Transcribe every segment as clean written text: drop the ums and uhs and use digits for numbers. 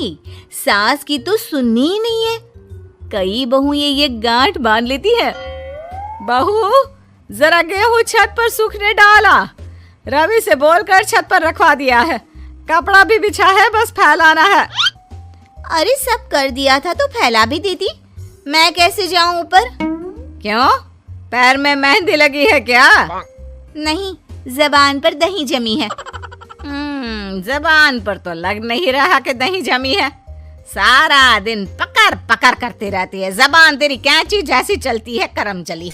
भाई, सास की तो सुननी ही नहीं है। कई बहुएं ये गांठ बांध लेती है। बहू, जरा गेहूं छत पर सूखने डाला। रवि से बोलकर छत पर रखवा दिया है। कपड़ा भी बिछा है, बस फैलाना है। अरे सब कर दिया था तो फैला भी देती, मैं कैसे जाऊं ऊपर? क्यों, पैर में मेहंदी लगी है क्या? नहीं, जबान पर दही जमी है। जबान पर तो लग नहीं रहा कि दही जमी है। सारा दिन पकड़ पकड़ करती रहती है। जबान तेरी कैंची जैसी चलती है, करम चली।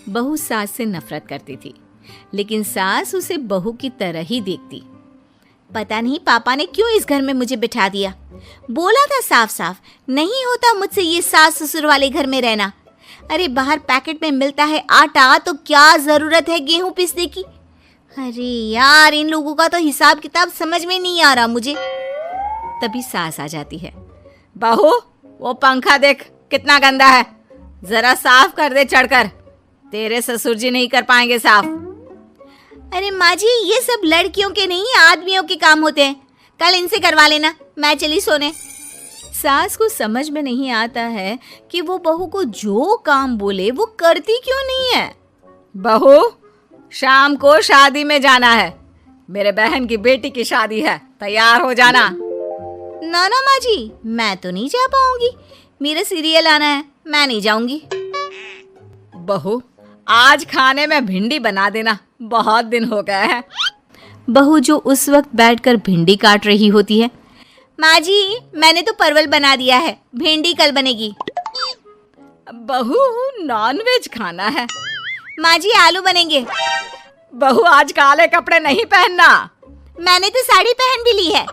बहू सास से नफरत करती थी, लेकिन सास उसे बहू की तरह ही देखती। पता नहीं पापा ने क्यों इस घर में मुझे बिठा दिया। बोला था साफ साफ, नहीं होता मुझसे ये सास ससुर वाले घर में रहना। अरे बाहर पैकेट में मिलता है आटा, तो क्या जरूरत है गेहूं पीसने की? अरे यार, इन लोगों का तो हिसाब किताब समझ में नहीं आ रहा मुझे। तभी सास आ जाती है। बहू, वो पंखा देख कितना गंदा है, जरा साफ कर दे चढ़कर। तेरे ससुर जी नहीं कर पाएंगे साफ। अरे माँ जी, ये सब लड़कियों के नहीं आदमियों के काम होते हैं, कल इनसे करवा लेना, मैं चली सोने। सास को समझ में नहीं आता है कि वो बहू को जो काम बोले वो करती क्यों नहीं है। बहू, शाम को शादी में जाना है। मेरे बहन की बेटी की शादी है, तैयार हो जाना। ना ना माँ जी, मैं तो नहीं जा पाऊंगी, मेरा सीरियल आना है, मैं नहीं जाऊंगी। बहू, आज खाने में भिंडी बना देना, बहुत दिन हो गए हैं। बहू जो उस वक्त बैठकर भिंडी काट रही होती है। माँ जी, मैंने तो परवल बना दिया है, भिंडी कल बनेगी। बहू, नॉनवेज खाना है। माँ जी, आलू बनेंगे। बहू, आज काले कपड़े नहीं पहनना। मैंने तो साड़ी पहन भी ली है।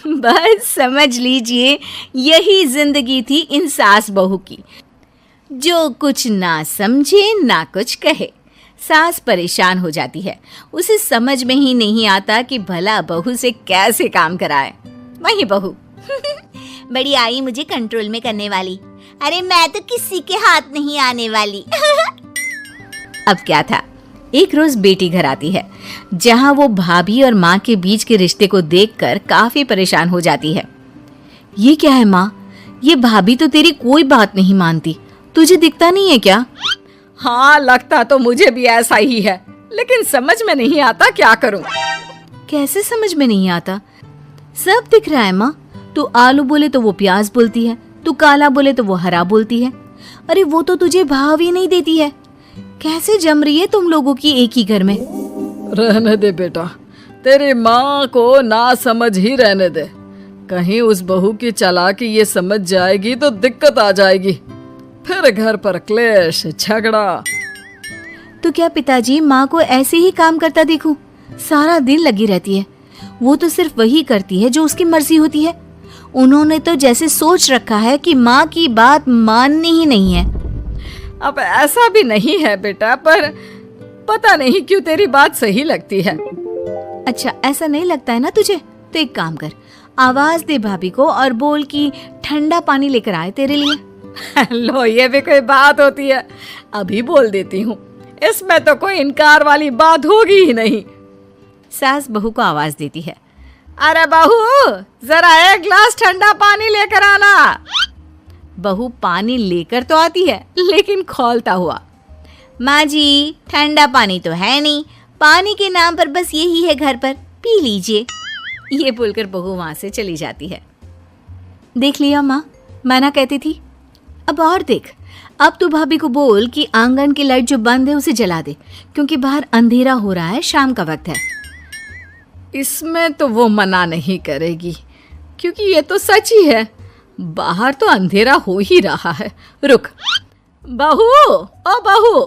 बस समझ लीजिए, यही जिंदगी थी इन सास बहू की, जो कुछ ना समझे ना कुछ कहे। सास परेशान हो जाती है, उसे समझ में ही नहीं आता कि भला बहू से कैसे काम कराए। वही बहू बड़ी आई मुझे कंट्रोल में करने वाली। अरे मैं तो किसी के हाथ नहीं आने वाली। अब क्या था, एक रोज बेटी घर आती है, जहां वो भाभी और माँ के बीच के रिश्ते को देखकर काफी परेशान हो जाती है। ये क्या है माँ, ये भाभी तो तेरी कोई बात नहीं मानती, तुझे दिखता नहीं है क्या? हाँ, लगता तो मुझे भी ऐसा ही है, लेकिन समझ में नहीं आता क्या करूं। कैसे समझ में नहीं आता? सब दिख रहा है माँ। तू आलू बोले तो वो प्याज बोलती है, तू काला बोले तो वो हरा बोलती है। अरे वो तो तुझे भाव ही नहीं देती है। कैसे जम रही है तुम लोगों की एक ही घर में? रहने दे बेटा, तेरी माँ को ना समझ ही रहने दे। कहीं उस बहू की चालाकी ये समझ जाएगी तो दिक्कत आ जाएगी, फिर घर पर क्लेश झगड़ा। तो क्या पिताजी माँ को ऐसे ही काम करता देखूं? सारा दिन लगी रहती है। वो तो सिर्फ वही करती है जो उसकी मर्जी होती है। उन्होंने तो जैसे सोच रखा है कि माँ की बात माननी ही नहीं है। अब ऐसा भी नहीं है बेटा, पर पता नहीं क्यों तेरी बात सही लगती है। अच्छा, ऐसा नहीं लगता है ना तुझे? तो एक काम कर, आवाज दे भाभी को और बोल कि ठंडा पानी लेकर आए तेरे लिए। लो, ये भी कोई बात होती है? अभी बोल देती हूँ, इसमें तो कोई इनकार वाली बात होगी ही नहीं। सास बहू को आवाज देती है। अरे बहू, जरा एक गिलास ठंडा पानी लेकर आना। बहू पानी लेकर तो आती है, लेकिन खौलता हुआ। माँ जी, ठंडा पानी तो है नहीं, पानी के नाम पर बस यही है घर पर, पी लीजिए। ये बोलकर बहू वहां से चली जाती है। देख लिया माँ, मैं ना कहती थी। अब और देख, अब तू भाभी को बोल कि आंगन की लाइट जो बंद है उसे जला दे, क्योंकि बाहर अंधेरा हो रहा है, शाम का वक्त है। इसमें तो वो मना नहीं करेगी, क्योंकि ये तो सच ही है, बाहर तो अंधेरा हो ही रहा है। रुक बहू, ओ बहू,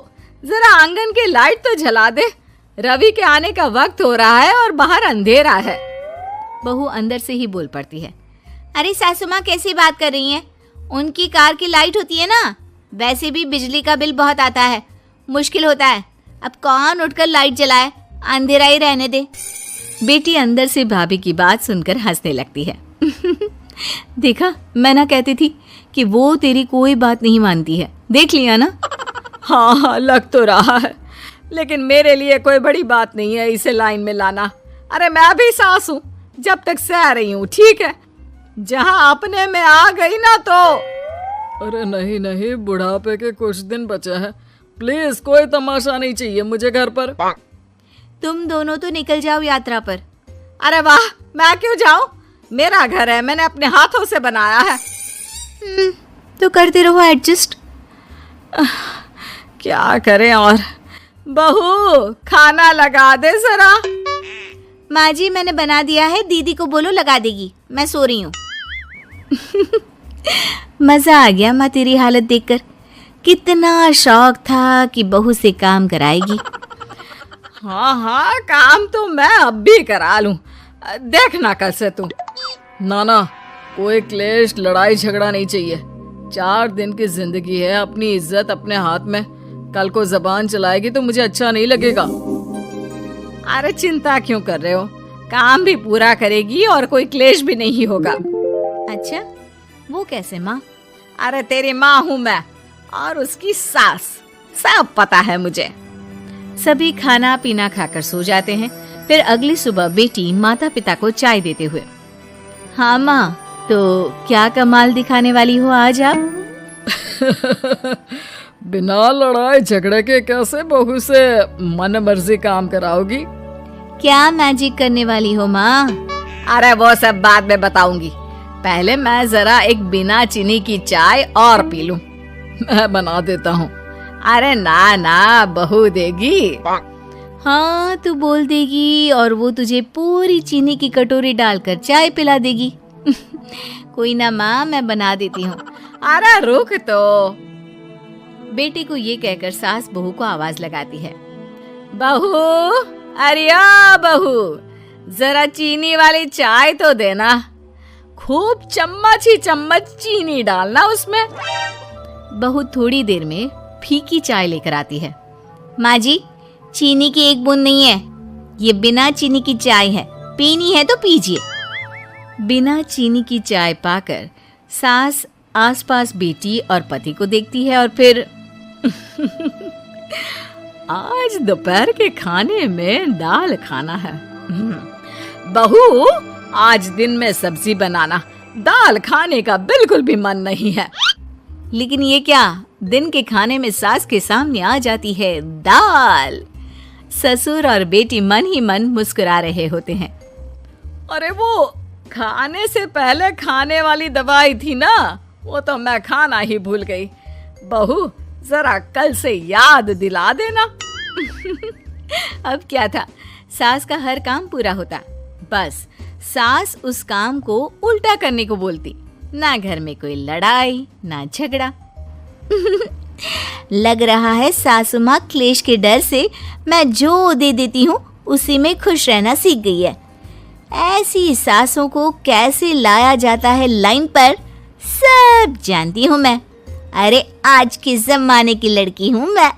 जरा आंगन की लाइट तो जला दे, रवि के आने का वक्त हो रहा है और बाहर अंधेरा है। बहू अंदर से ही बोल पड़ती है। अरे सासू माँ, कैसी बात कर रही हैं? उनकी कार की लाइट होती है ना, वैसे भी बिजली का बिल बहुत आता है, मुश्किल होता है। अब कौन उठकर लाइट जलाए, अंधेरा ही रहने दे। बेटी अंदर से भाभी की बात सुनकर हंसने लगती है। देखा, मैं ना कहती थी कि वो तेरी कोई बात नहीं मानती है, देख लिया ना। हाँ हाँ, लग तो रहा है, लेकिन मेरे लिए कोई बड़ी बात नहीं है इसे लाइन में लाना। अरे मैं भी सास हूँ, जब तक सह रही हूँ, ठीक है, जहां अपने में आ गई ना तो। अरे नहीं नहीं, बुढ़ापे के कुछ दिन बचे हैं, प्लीज कोई तमाशा नहीं चाहिए मुझे घर पर। तुम दोनों तो निकल जाओ यात्रा पर। अरे वाह, मैं क्यों जाऊं? मेरा घर है, मैंने अपने हाथों से बनाया है। तो करते रहो एडजस्ट। क्या करें और। बहू खाना लगा दे जरा। माँ जी मैंने बना दिया है, दीदी को बोलो लगा देगी, मैं सो रही हूँ। मजा आ गया माँ तेरी हालत देखकर। कितना शौक था कि बहू से काम कराएगी। हाँ हाँ, काम तो मैं अब भी करा लूं, देखना कल से तू। ना कोई क्लेश लड़ाई झगड़ा नहीं चाहिए। 4 दिन की जिंदगी है, अपनी इज्जत अपने हाथ में। कल को जबान चलाएगी तो मुझे अच्छा नहीं लगेगा। अरे चिंता क्यों कर रहे हो, काम भी पूरा करेगी और कोई क्लेश भी नहीं होगा। अच्छा वो कैसे माँ? अरे तेरी माँ हूँ मैं और उसकी सास, सब पता है मुझे। सभी खाना पीना खाकर सो जाते हैं। फिर अगली सुबह बेटी माता पिता को चाय देते हुए, हाँ माँ तो क्या कमाल दिखाने वाली हो आज आप? बिना लड़ाई झगड़े के कैसे बहू से मन मर्जी काम कराओगी? क्या मैजिक करने वाली हो माँ? अरे वो सब बाद में बताऊंगी, पहले मैं जरा एक बिना चीनी की चाय और पी लूं। मैं बना देता हूँ। अरे ना बहू देगी। हाँ तू बोल देगी और वो तुझे पूरी चीनी की कटोरी डालकर चाय पिला देगी। कोई ना माँ, मैं बना देती हूँ। अरे रुक तो। बेटे को ये कहकर सास बहू को आवाज लगाती है, बहू, अरे ओ बहू, जरा चीनी वाली चाय तो देना। खूब चम्मच ही चम्मच चीनी डालना उसमें। बहू थोड़ी देर में फीकी चाय लेकर आती है। माँ जी चीनी की एक बूंद नहीं है, ये बिना चीनी की चाय है, पीनी है तो पीजिए। बिना चीनी की चाय पाकर सास आसपास बेटी और पति को देखती है और फिर आज दोपहर के खाने में दाल खाना है। बहू आज दिन में सब्जी बनाना, दाल खाने का बिल्कुल भी मन नहीं है। लेकिन ये क्या, दिन के खाने में सास के सामने आ जाती है दाल। ससुर और बेटी मन ही मन मुस्कुरा रहे होते हैं। अरे वो खाने से पहले खाने वाली दवाई थी ना, वो तो मैं खाना ही भूल गई। बहू जरा कल से याद दिला देना। अब क्या था, सास का हर काम पूरा होता, बस सास उस काम को उल्टा करने को बोलती। ना घर में कोई लड़ाई ना झगड़ा। लग रहा है सासू माँ क्लेश के डर से मैं जो दे देती हूँ उसी में खुश रहना सीख गई है। ऐसी सासों को कैसे लाया जाता है लाइन पर, सब जानती हूँ मैं। अरे आज के जमाने की लड़की हूँ मैं।